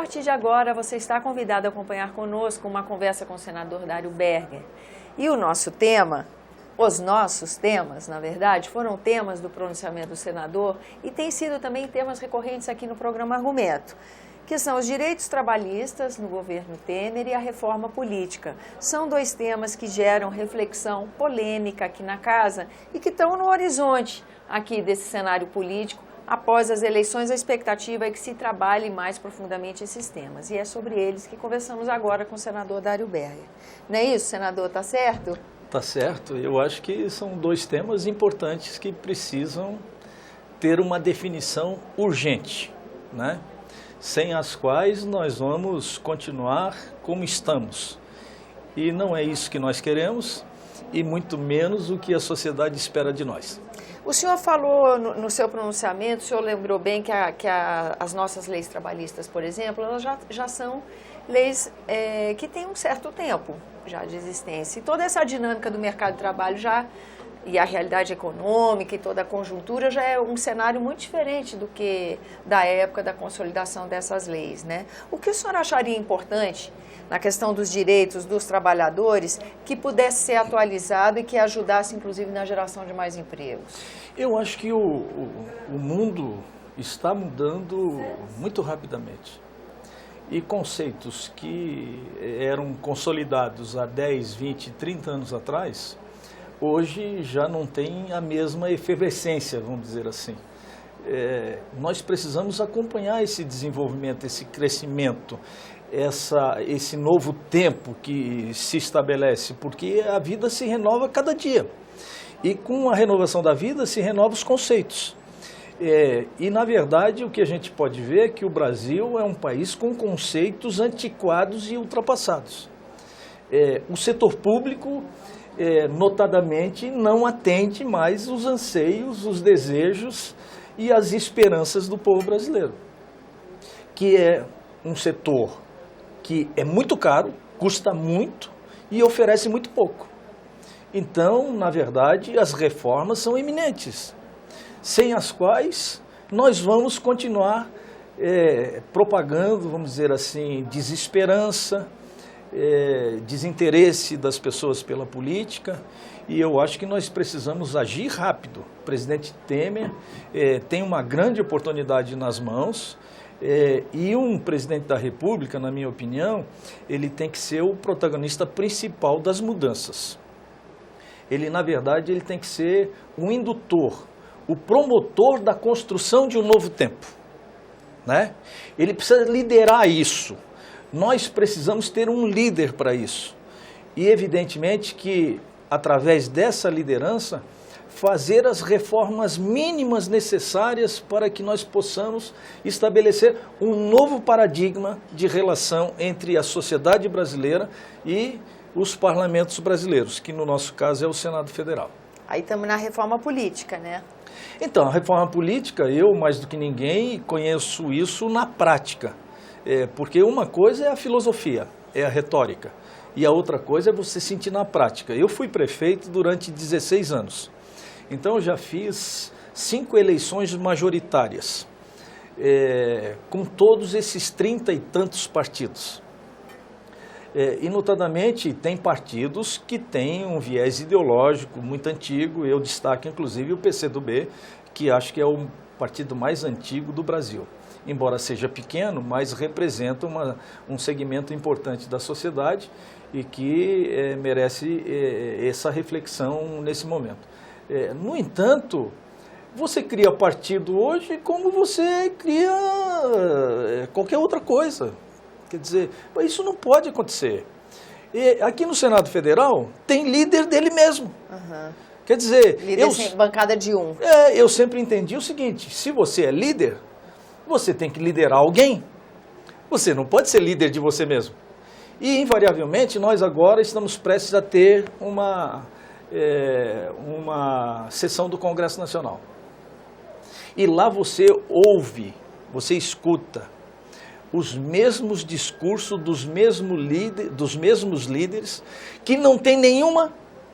partir de agora você está convidado a acompanhar conosco uma conversa com o senador Dário Berger. E o nosso tema, os nossos temas, na verdade, foram temas do pronunciamento do senador e têm sido também temas recorrentes aqui no programa Argumento, que são os direitos trabalhistas no governo Temer e a reforma política. São dois temas que geram reflexão polêmica aqui na casa e que estão no horizonte aqui desse cenário político. Após as eleições, a expectativa é que se trabalhe mais profundamente esses temas. E é sobre eles que conversamos agora com o senador Dário Berger. Não é isso, senador? Tá certo? Tá certo. Eu acho que são dois temas importantes que precisam ter uma definição urgente, né? Sem as quais nós vamos continuar como estamos. E não é isso que nós queremos e muito menos o que a sociedade espera de nós. O senhor falou no seu pronunciamento, o senhor lembrou bem que as nossas leis trabalhistas, por exemplo, elas já são leis que têm um certo tempo já de existência. E toda essa dinâmica do mercado de trabalho e a realidade econômica e toda a conjuntura já é um cenário muito diferente do que da época da consolidação dessas leis, né? O que o senhor acharia importante na questão dos direitos dos trabalhadores que pudesse ser atualizado e que ajudasse, inclusive, na geração de mais empregos? Eu acho que o mundo está mudando muito rapidamente. E conceitos que eram consolidados há 10, 20, 30 anos atrás, hoje já não tem a mesma efervescência, vamos dizer assim. Nós precisamos acompanhar esse desenvolvimento, esse crescimento, esse novo tempo que se estabelece, porque a vida se renova cada dia. E com a renovação da vida se renovam os conceitos. E, na verdade, o que a gente pode ver é que o Brasil é um país com conceitos antiquados e ultrapassados. O setor público, notadamente, não atende mais os anseios, os desejos e as esperanças do povo brasileiro, que é um setor que é muito caro, custa muito e oferece muito pouco. Então, na verdade, as reformas são iminentes, sem as quais nós vamos continuar propagando, vamos dizer assim, desesperança, desinteresse das pessoas pela política, e eu acho que nós precisamos agir rápido. O presidente Temer tem uma grande oportunidade nas mãos, e um presidente da República, na minha opinião, ele tem que ser o protagonista principal das mudanças. Ele, na verdade, ele tem que ser o indutor, o promotor da construção de um novo tempo, né? Ele precisa liderar isso. Nós precisamos ter um líder para isso. E, evidentemente, que, através dessa liderança, fazer as reformas mínimas necessárias para que nós possamos estabelecer um novo paradigma de relação entre a sociedade brasileira e os parlamentos brasileiros, que no nosso caso é o Senado Federal. Aí estamos na reforma política, né? Então, a reforma política, eu mais do que ninguém conheço isso na prática. Porque uma coisa é a filosofia, é a retórica, e a outra coisa é você sentir na prática. Eu fui prefeito durante 16 anos, então eu já fiz 5 eleições majoritárias, com todos esses 30 e tantos partidos. E, notadamente, tem partidos que têm um viés ideológico muito antigo. Eu destaco, inclusive, o PCdoB, que acho que é o partido mais antigo do Brasil. Embora seja pequeno, mas representa um segmento importante da sociedade e que merece essa reflexão nesse momento. No entanto, você cria partido hoje como você cria qualquer outra coisa. Quer dizer, isso não pode acontecer. E aqui no Senado Federal tem líder dele mesmo. Uhum. Quer dizer... Líder sem bancada de um. Eu sempre entendi o seguinte, se você é líder, você tem que liderar alguém. Você não pode ser líder de você mesmo. E, invariavelmente, nós agora estamos prestes a ter uma sessão do Congresso Nacional. E lá você ouve, você escuta os mesmos discursos dos mesmos líderes que não tem nenhuma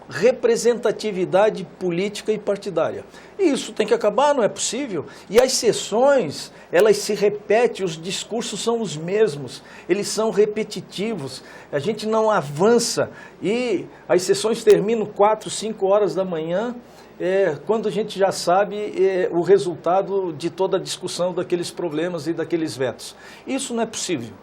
representatividade política e partidária. E isso tem que acabar, não é possível. E as sessões, elas se repetem, os discursos são os mesmos, eles são repetitivos, a gente não avança e as sessões terminam 4, 5 horas da manhã, quando a gente já sabe o resultado de toda a discussão daqueles problemas e daqueles vetos. Isso não é possível.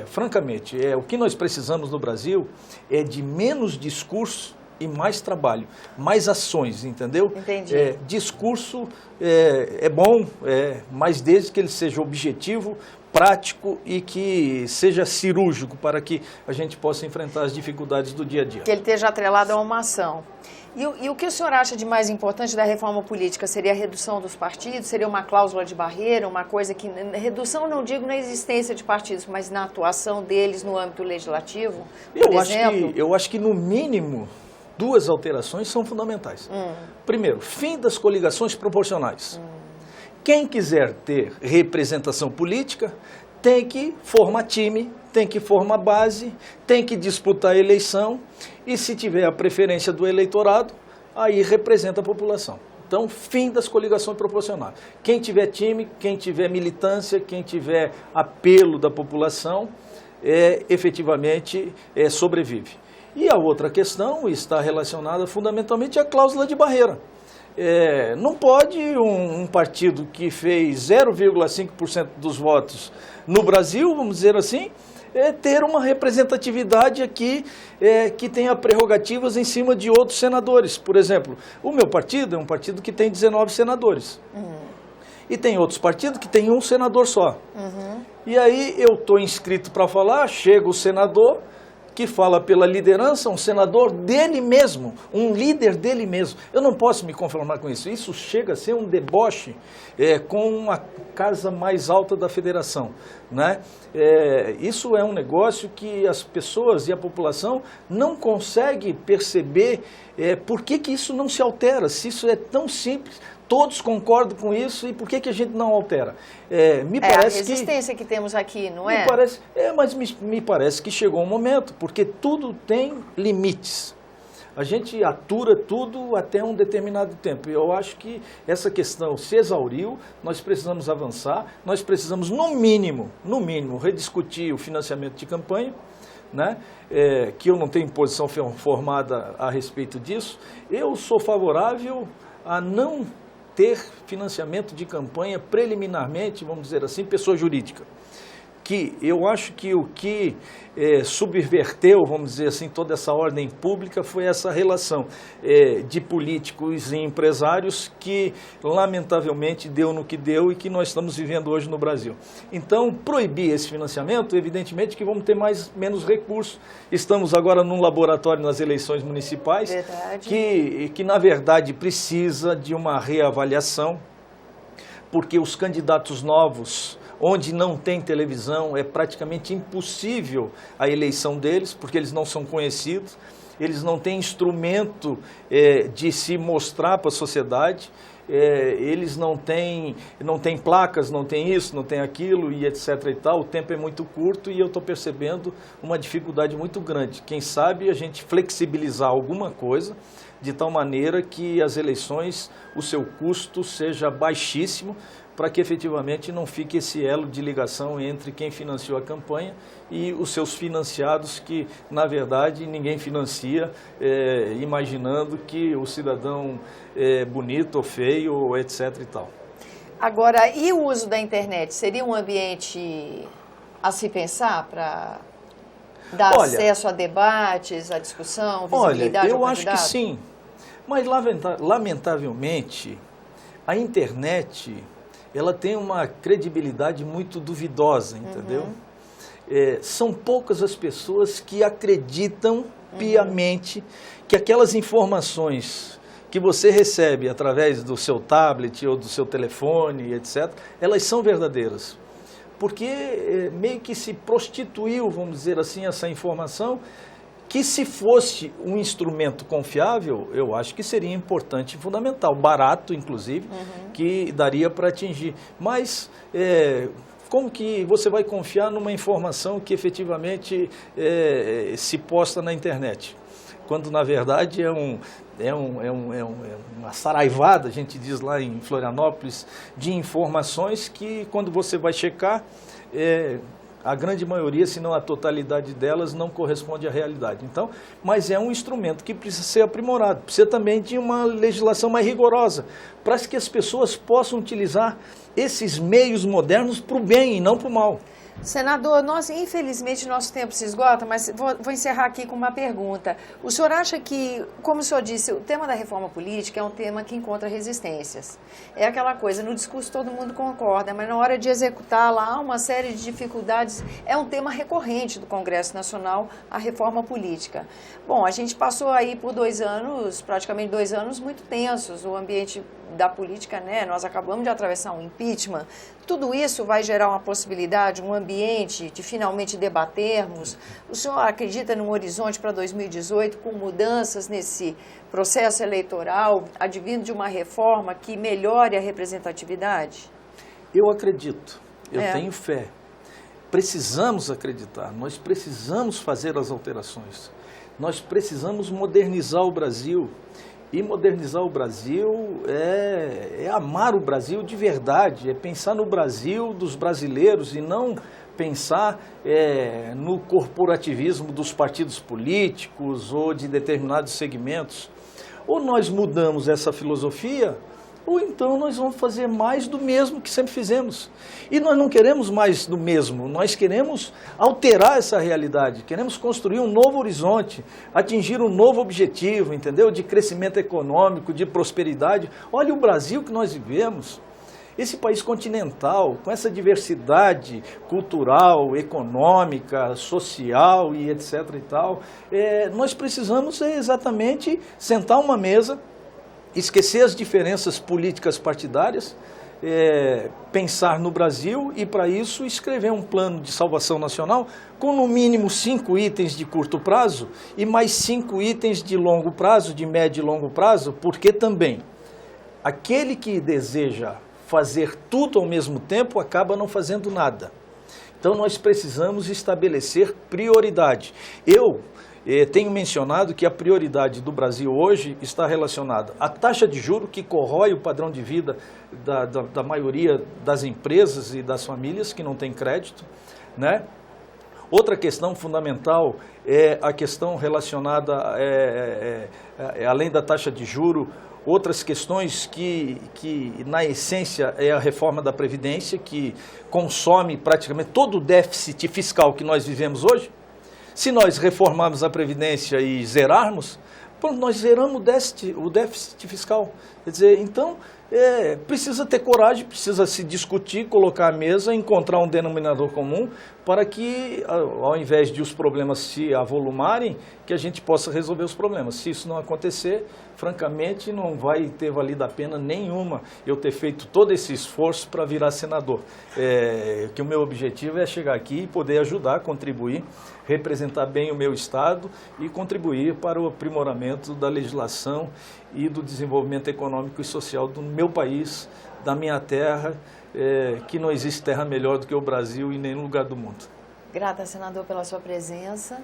Francamente, o que nós precisamos no Brasil é de menos discurso e mais trabalho, mais ações, entendeu? Entendi. Discurso é bom, mas desde que ele seja objetivo, prático e que seja cirúrgico para que a gente possa enfrentar as dificuldades do dia a dia. Que ele esteja atrelado a uma ação. E o que o senhor acha de mais importante da reforma política? Seria a redução dos partidos? Seria uma cláusula de barreira? Uma coisa que... Redução não digo na existência de partidos, mas na atuação deles no âmbito legislativo, por exemplo? Eu acho que no mínimo 2 alterações são fundamentais. Primeiro, fim das coligações proporcionais. Quem quiser ter representação política tem que formar time, tem que formar base, tem que disputar a eleição e se tiver a preferência do eleitorado, aí representa a população. Então, fim das coligações proporcionais. Quem tiver time, quem tiver militância, quem tiver apelo da população, efetivamente sobrevive. E a outra questão está relacionada fundamentalmente à cláusula de barreira. Não pode um partido que fez 0,5% dos votos no Brasil, vamos dizer assim, ter uma representatividade aqui que tenha prerrogativas em cima de outros senadores. Por exemplo, o meu partido é um partido que tem 19 senadores. E tem outros partidos que tem um senador só. E aí eu estou inscrito para falar, chega o senador que fala pela liderança, um senador dele mesmo, um líder dele mesmo. Eu não posso me conformar com isso. Isso chega a ser um deboche com a casa mais alta da federação, né? Isso é um negócio que as pessoas e a população não conseguem perceber por que isso não se altera, se isso é tão simples. Todos concordam com isso e por que a gente não altera? Me parece a resistência que temos aqui, não é? Mas me parece que chegou um momento, porque tudo tem limites. A gente atura tudo até um determinado tempo. E eu acho que essa questão se exauriu, nós precisamos avançar, nós precisamos, no mínimo, rediscutir o financiamento de campanha, né? Que eu não tenho posição formada a respeito disso. Eu sou favorável a não ter financiamento de campanha preliminarmente, vamos dizer assim, pessoa jurídica. Que eu acho que o que subverteu, vamos dizer assim, toda essa ordem pública foi essa relação de políticos e empresários que, lamentavelmente, deu no que deu e que nós estamos vivendo hoje no Brasil. Então, proibir esse financiamento, evidentemente que vamos ter menos recursos. Estamos agora num laboratório nas eleições municipais, que na verdade precisa de uma reavaliação, porque os candidatos novos, onde não tem televisão, é praticamente impossível a eleição deles, porque eles não são conhecidos, eles não têm instrumento de se mostrar para a sociedade, eles não têm placas, não tem isso, não tem aquilo e etc. e tal. O tempo é muito curto e eu estou percebendo uma dificuldade muito grande. Quem sabe a gente flexibilizar alguma coisa de tal maneira que as eleições, o seu custo seja baixíssimo, para que efetivamente não fique esse elo de ligação entre quem financiou a campanha e os seus financiados, que na verdade ninguém financia, imaginando que o cidadão é bonito ou feio, ou etc. e tal. Agora, e o uso da internet? Seria um ambiente a se pensar para dar acesso a debates, a discussão, visibilidade ao candidato? Eu acho que sim, mas lamentavelmente a internet ela tem uma credibilidade muito duvidosa, entendeu? São poucas as pessoas que acreditam piamente que aquelas informações que você recebe através do seu tablet ou do seu telefone, etc., elas são verdadeiras. Porque meio que se prostituiu, vamos dizer assim, essa informação, que se fosse um instrumento confiável, eu acho que seria importante e fundamental, barato inclusive, que daria para atingir. Mas como que você vai confiar numa informação que efetivamente se posta na internet? quando na verdade é uma saraivada, a gente diz lá em Florianópolis, de informações que quando você vai checar, a grande maioria, se não a totalidade delas, não corresponde à realidade. Então, mas é um instrumento que precisa ser aprimorado, precisa também de uma legislação mais rigorosa, para que as pessoas possam utilizar esses meios modernos para o bem e não para o mal. Senador, infelizmente nosso tempo se esgota, mas vou encerrar aqui com uma pergunta. O senhor acha que, como o senhor disse, o tema da reforma política é um tema que encontra resistências? É aquela coisa, no discurso todo mundo concorda, mas na hora de executar lá há uma série de dificuldades. É um tema recorrente do Congresso Nacional, a reforma política. Bom, a gente passou aí por 2 anos, praticamente 2 anos muito tensos, o ambiente da política, né? Nós acabamos de atravessar um impeachment. Tudo isso vai gerar uma possibilidade, um ambiente de finalmente debatermos. O senhor acredita num horizonte para 2018 com mudanças nesse processo eleitoral, advindo de uma reforma que melhore a representatividade? Eu acredito, eu tenho fé. Precisamos acreditar, nós precisamos fazer as alterações. Nós precisamos modernizar o Brasil. E modernizar o Brasil é amar o Brasil de verdade, é pensar no Brasil dos brasileiros e não pensar no corporativismo dos partidos políticos ou de determinados segmentos. Ou nós mudamos essa filosofia, ou então nós vamos fazer mais do mesmo que sempre fizemos. E nós não queremos mais do mesmo, nós queremos alterar essa realidade, queremos construir um novo horizonte, atingir um novo objetivo, entendeu? De crescimento econômico, de prosperidade. Olha o Brasil que nós vivemos, esse país continental, com essa diversidade cultural, econômica, social e etc. e tal, nós precisamos exatamente sentar uma mesa, esquecer as diferenças políticas partidárias, pensar no Brasil e, para isso, escrever um plano de salvação nacional com, no mínimo, 5 itens de curto prazo e mais 5 itens de longo prazo, de médio e longo prazo, porque também aquele que deseja fazer tudo ao mesmo tempo acaba não fazendo nada. Então, nós precisamos estabelecer prioridade. Eu tenho mencionado que a prioridade do Brasil hoje está relacionada à taxa de juros, que corrói o padrão de vida da maioria das empresas e das famílias que não têm crédito, né? Outra questão fundamental é a questão relacionada, além da taxa de juros, outras questões que na essência é a reforma da Previdência, que consome praticamente todo o déficit fiscal que nós vivemos hoje. Se nós reformarmos a Previdência e zerarmos, nós zeramos o déficit fiscal. Quer dizer, então, precisa ter coragem, precisa se discutir, colocar à mesa, encontrar um denominador comum para que, ao invés de os problemas se avolumarem, que a gente possa resolver os problemas. Se isso não acontecer, francamente, não vai ter valido a pena nenhuma eu ter feito todo esse esforço para virar senador. Que o meu objetivo é chegar aqui e poder ajudar, contribuir, representar bem o meu Estado e contribuir para o aprimoramento da legislação e do desenvolvimento econômico e social do meu país, da minha terra, que não existe terra melhor do que o Brasil em nenhum lugar do mundo. Grata, senador, pela sua presença.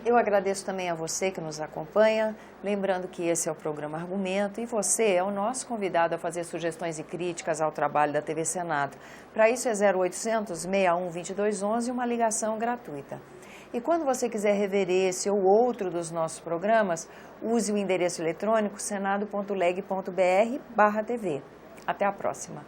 Eu agradeço também a você que nos acompanha, lembrando que esse é o programa Argumento e você é o nosso convidado a fazer sugestões e críticas ao trabalho da TV Senado. Para isso é 0800 61 2211, uma ligação gratuita. E quando você quiser rever esse ou outro dos nossos programas, use o endereço eletrônico senado.leg.br/TV. Até a próxima.